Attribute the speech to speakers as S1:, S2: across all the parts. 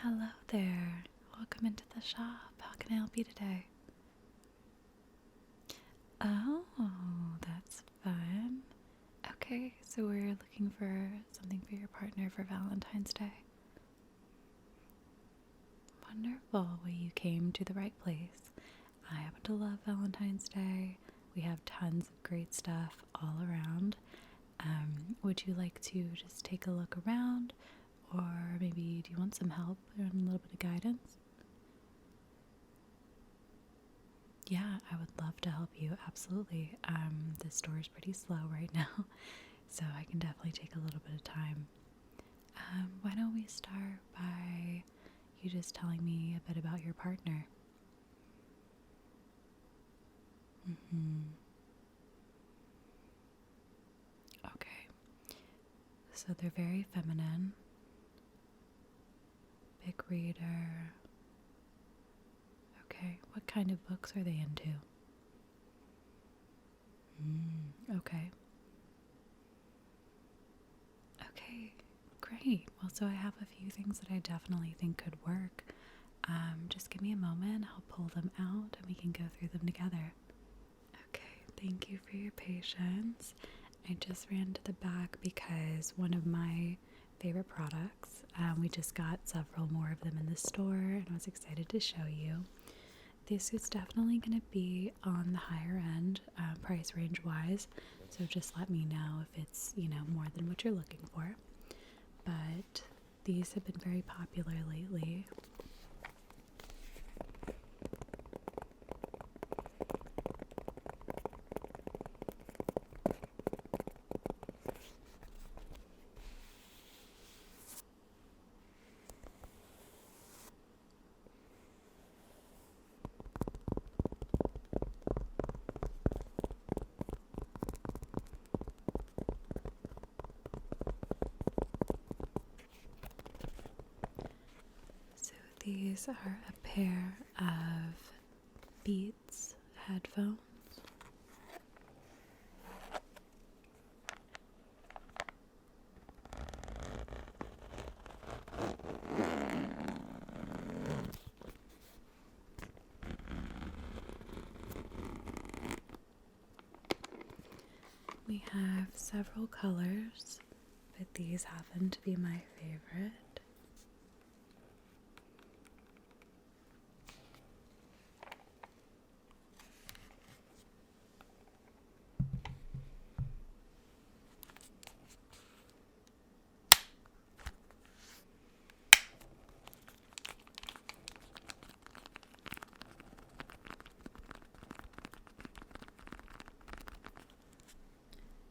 S1: Hello there. Welcome into the shop. How can I help you today? Oh, that's fun. Okay, so we're looking for something for your partner for Valentine's Day. Wonderful. Well, you came to the right place. I happen to love Valentine's Day. We have tons of great stuff all around. Would you like to just take a look around? Or maybe do you want some help and a little bit of guidance? Yeah, I would love to help you. Absolutely. The store is pretty slow right now, so I can definitely take a little bit of time. Why don't we start by you just telling me a bit about your partner? Okay. So they're very feminine, big reader. Okay. What kind of books are they into? Okay. Okay, great. Well, so I have a few things that I definitely think could work. Just give me a moment. I'll pull them out and we can go through them together. Okay, thank you for your patience. I just ran to the back because one of my favorite products, we just got several more of them in the store and I was excited to show you. This is definitely going to be on the higher end, price range wise, so just let me know if it's, more than what you're looking for. But these have been very popular lately. So these are a pair of Beats headphones. We have several colors, but these happen to be my favorite.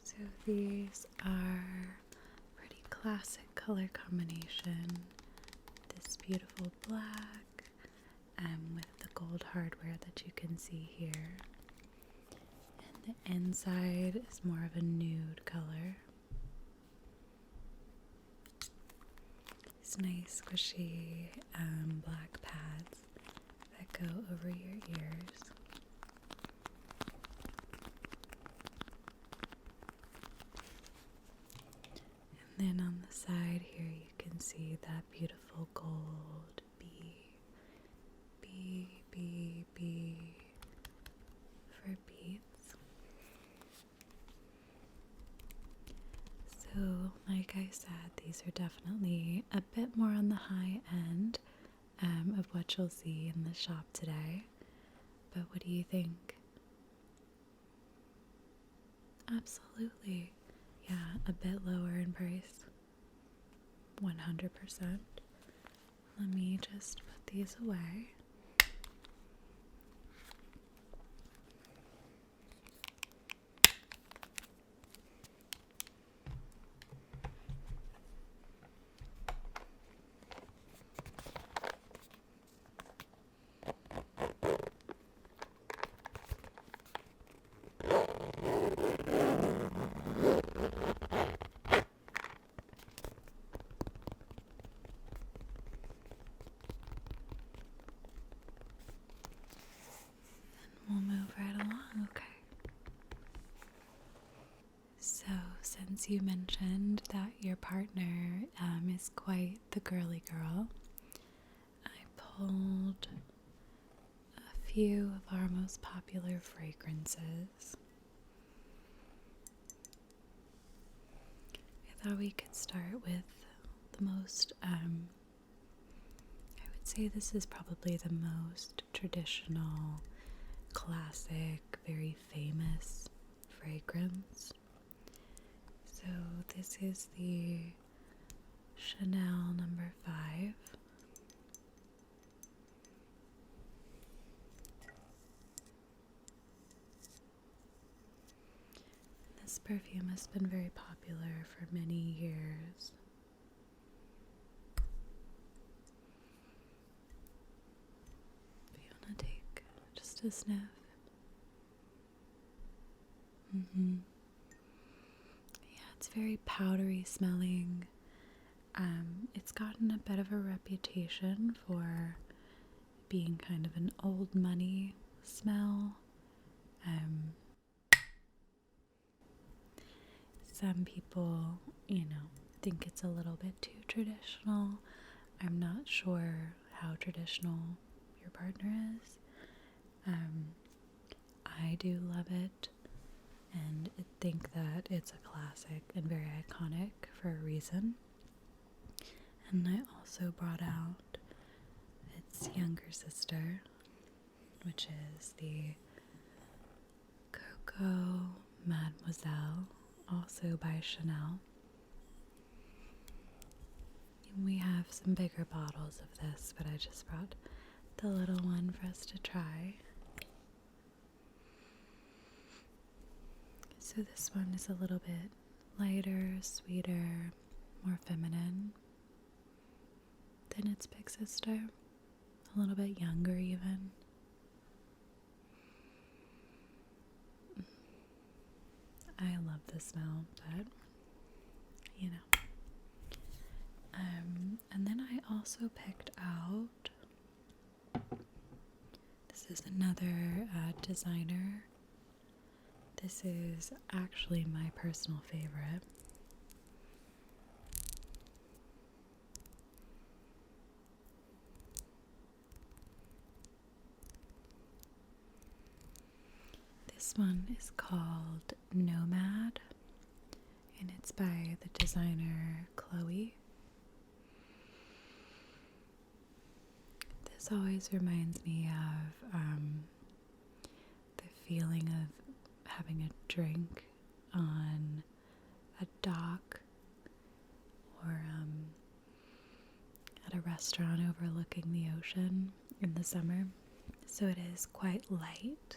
S1: So these are pretty classic color combination. This beautiful black with the gold hardware that you can see here. And the inside is more of a nude color. These nice squishy black pads that go over your ears. And then on the side here you can see that beautiful gold B for beads. So like I said, these are definitely a bit more on the high end of what you'll see in the shop today. But what do you think? Absolutely. Yeah, a bit lower in price. 100%. Let me just put these away. We'll move right along, okay? So, since you mentioned that your partner is quite the girly girl, pulled a few of our most popular fragrances. I thought we could start with the most, I would say this is probably the most traditional, classic, very famous fragrance. So this is the Chanel number 5. This perfume has been very popular for many years. If you want to take just a sniff. Yeah, it's very powdery smelling. It's gotten a bit of a reputation for being kind of an old money smell. Some people, think it's a little bit too traditional. I'm not sure how traditional your partner is. I do love it, and I think that it's a classic and very iconic for a reason. And I also brought out its younger sister, which is the Coco Mademoiselle, also by Chanel. And we have some bigger bottles of this, but I just brought the little one for us to try. So this one is a little bit lighter, sweeter, more feminine than its big sister. A little bit younger even. I love the smell, but and then I also picked out, this is another designer. This is actually my personal favorite. This one is called Nomad, and it's by the designer Chloe. This always reminds me of the feeling of having a drink on a dock or at a restaurant overlooking the ocean in the summer. So it is quite light.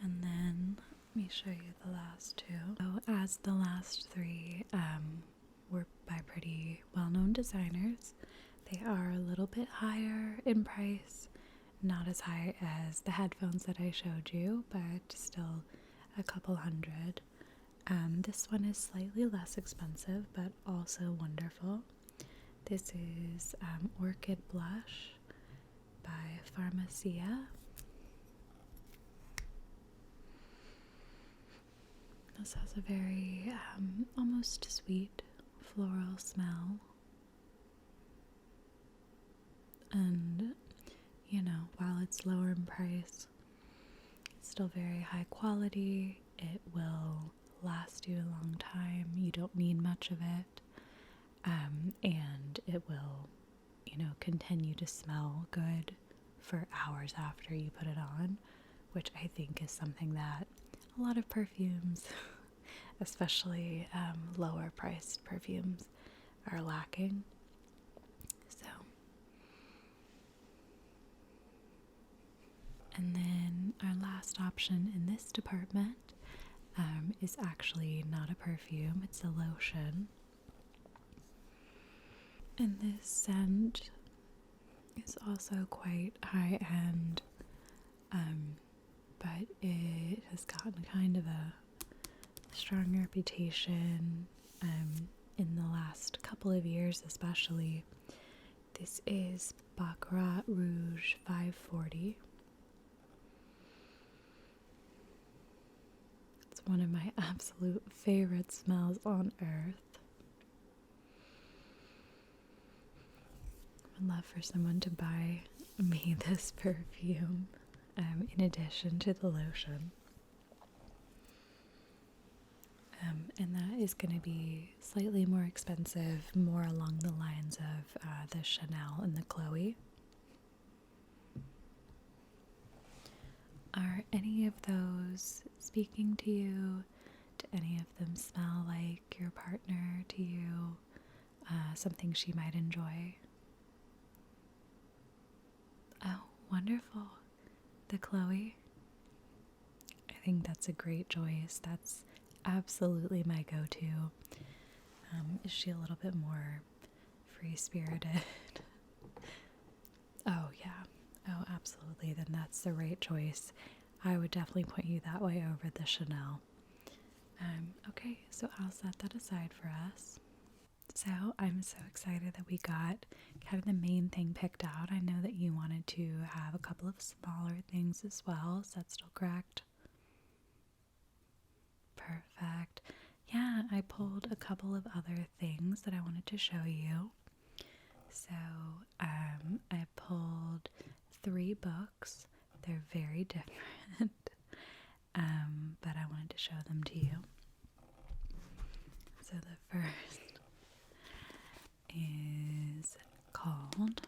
S1: And then let me show you the last two. So as the last three were by pretty well-known designers, they are a little bit higher in price. Not as high as the headphones that I showed you, but still a couple hundred. This one is slightly less expensive, but also wonderful. This is Orchid Blush by Pharmacia. This has a very almost sweet floral smell. And, while it's lower in price, it's still very high quality. It will last you a long time. You don't need much of it. And it will, continue to smell good for hours after you put it on, which I think is something that a lot of perfumes, especially lower priced perfumes, are lacking. So, and then our last option in this department is actually not a perfume, it's a lotion. And this scent is also quite high end, but it has gotten kind of a strong reputation in the last couple of years especially. This is Baccarat Rouge 540. It's one of my absolute favorite smells on earth. love for someone to buy me this perfume in addition to the lotion. And that is going to be slightly more expensive, more along the lines of the Chanel and the Chloe. Are any of those speaking to you? Do any of them smell like your partner to you? Something she might enjoy? Oh, wonderful. The Chloe. I think that's a great choice. That's absolutely my go-to. Is she a little bit more free-spirited? Oh, yeah. Oh, absolutely. Then that's the right choice. I would definitely point you that way over the Chanel. Okay, so I'll set that aside for us. So I'm so excited that we got kind of the main thing picked out. I know that you wanted to have a couple of smaller things as well. Is that still correct? Perfect. Yeah, I pulled a couple of other things that I wanted to show you. So I pulled 3 books. They're very different, but I wanted to show them to you. So the first is called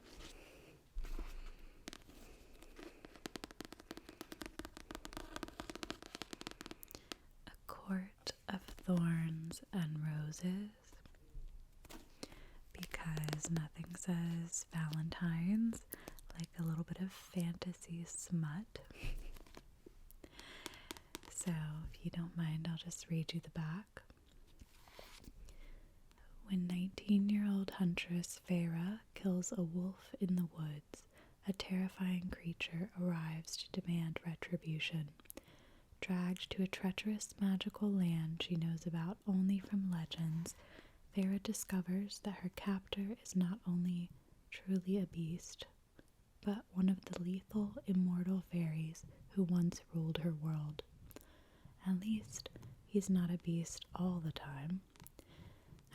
S1: A Court of Thorns and Roses, because nothing says Valentine's like a little bit of fantasy smut. So if you don't mind, I'll just read you the back. When 19-year-old huntress Farah kills a wolf in the woods, a terrifying creature arrives to demand retribution. Dragged to a treacherous magical land she knows about only from legends, Farah discovers that her captor is not only truly a beast, but one of the lethal, immortal fairies who once ruled her world. At least, he's not a beast all the time.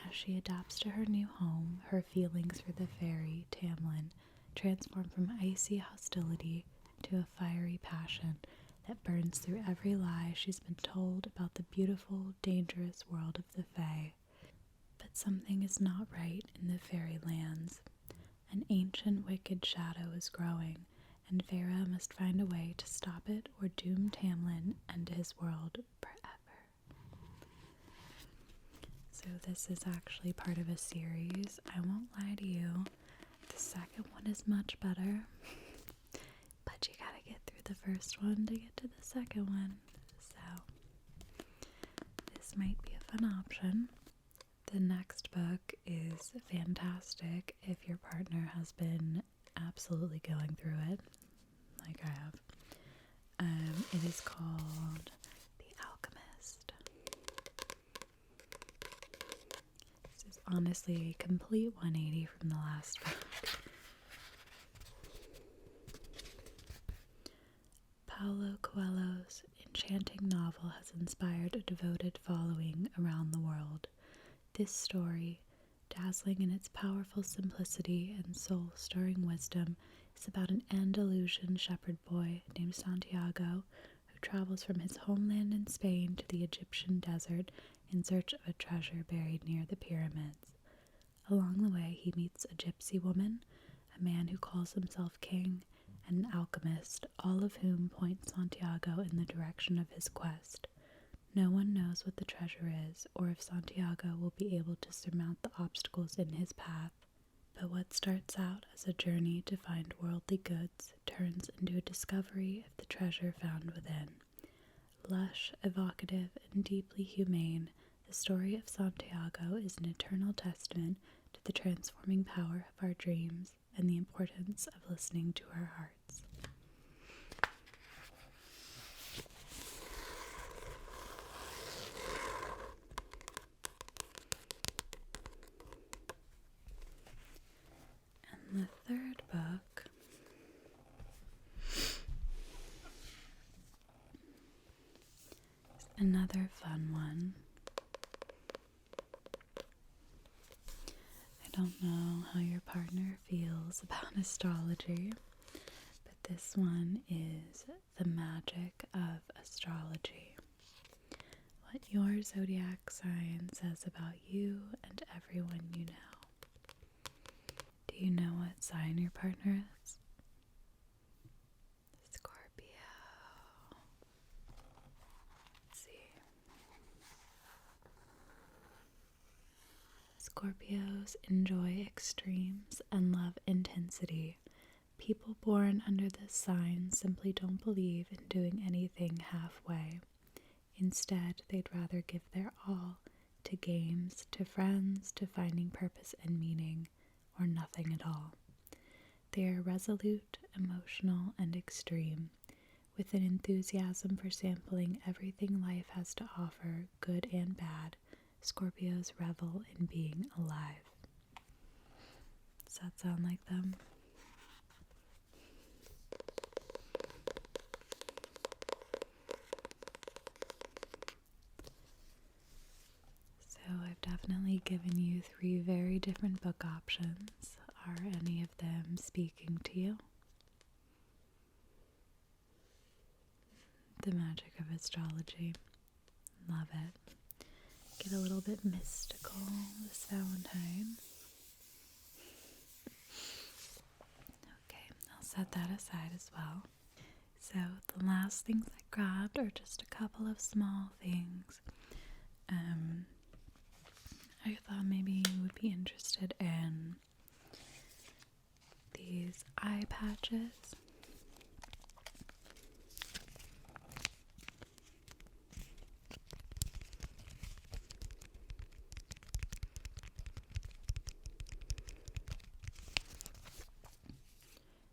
S1: As she adapts to her new home, her feelings for the fairy, Tamlin, transform from icy hostility to a fiery passion that burns through every lie she's been told about the beautiful, dangerous world of the Fae. But something is not right in the fairy lands. An ancient wicked shadow is growing, and Farah must find a way to stop it or doom Tamlin and his world forever. So this is actually part of a series. I won't lie to you, the second one is much better, but you gotta get through the first one to get to the second one. So this might be a fun option. The next book is fantastic if your partner has been absolutely going through it, like I have. It is called The Alchemist. This is honestly a complete 180 from the last book. Paulo Coelho's enchanting novel has inspired a devoted following around the world. This story, dazzling in its powerful simplicity and soul-stirring wisdom, is about an Andalusian shepherd boy named Santiago who travels from his homeland in Spain to the Egyptian desert in search of a treasure buried near the pyramids. Along the way, he meets a gypsy woman, a man who calls himself king, and an alchemist, all of whom point Santiago in the direction of his quest. No one knows what the treasure is, or if Santiago will be able to surmount the obstacles in his path. But what starts out as a journey to find worldly goods turns into a discovery of the treasure found within. Lush, evocative, and deeply humane, the story of Santiago is an eternal testament to the transforming power of our dreams and the importance of listening to our hearts. And the third book is another fun one. It don't know how your partner feels about astrology, but this one is the magic of astrology. What your zodiac sign says about you and everyone you know. Do you know what sign your partner is? Scorpio. Let's see. Scorpios enjoy extremes and love intensity. People born under this sign simply don't believe in doing anything halfway. Instead, they'd rather give their all to games, to friends, to finding purpose and meaning, or nothing at all. They are resolute, emotional, and extreme, with an enthusiasm for sampling everything life has to offer, good and bad. Scorpios revel in being alive. Does that sound like them? So I've definitely given you 3 very different book options. Are any of them speaking to you? The magic of astrology. Love it. Get a little bit mystical this Valentine. Okay, I'll set that aside as well. So the last things I grabbed are just a couple of small things. I thought maybe you would be interested in these eye patches.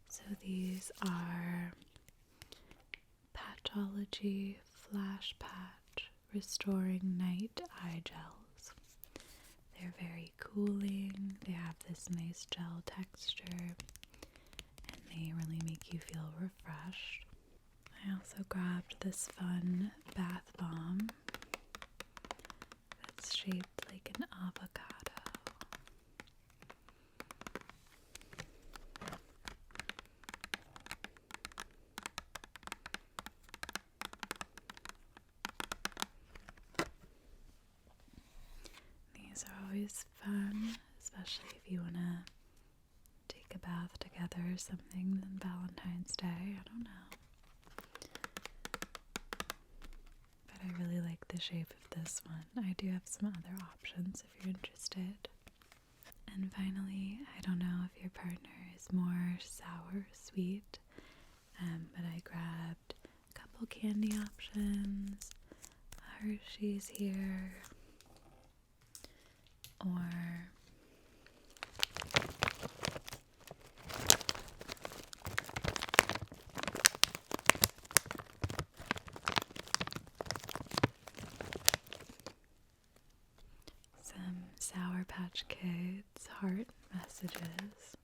S1: So these are Patchology Flash Patch Restoring Night Eye Gels. They're very cooling, they have this nice gel texture, and they really make you feel refreshed. I also grabbed this fun bath bomb that's shaped like an avocado. These are always fun, especially if you want to take a bath together or something on Valentine's Day. I don't know. But I really like the shape of this one. I do have some other options if you're interested. And finally, I don't know if your partner is more sour or sweet, but I grabbed a couple candy options, a Hershey's here, or some Sour Patch Kids heart messages.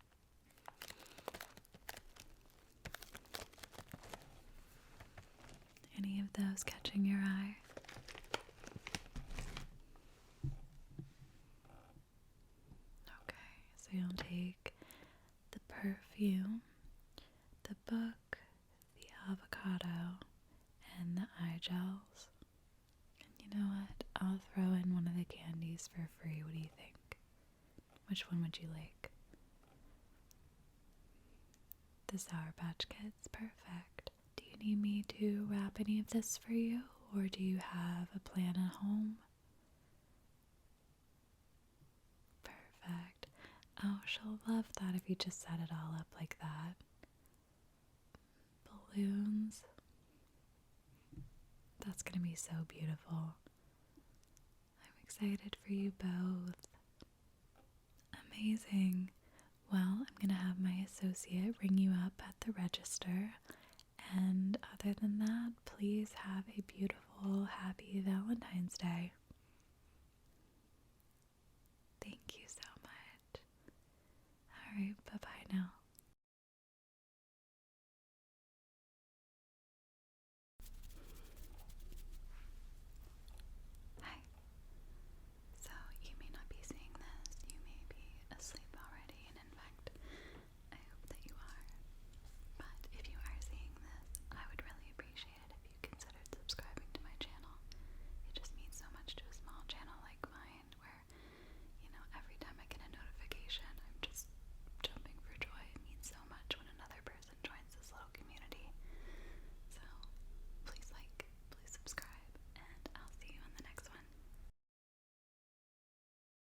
S1: Any of those catching your eye? Okay, so you'll take the perfume, the book, the avocado, and the eye gels. And you know what? I'll throw in one of the candies for free. What do you think? Which one would you like? The Sour Patch Kids. Perfect. Do you need me to wrap any of this for you, or do you have a plan at home? Perfect. Oh, she'll love that if you just set it all up like that. Balloons. That's going to be so beautiful. I'm excited for you both. Amazing. Well, I'm going to have my associate ring you up at the register. And other than that, please have a beautiful, happy Valentine's Day.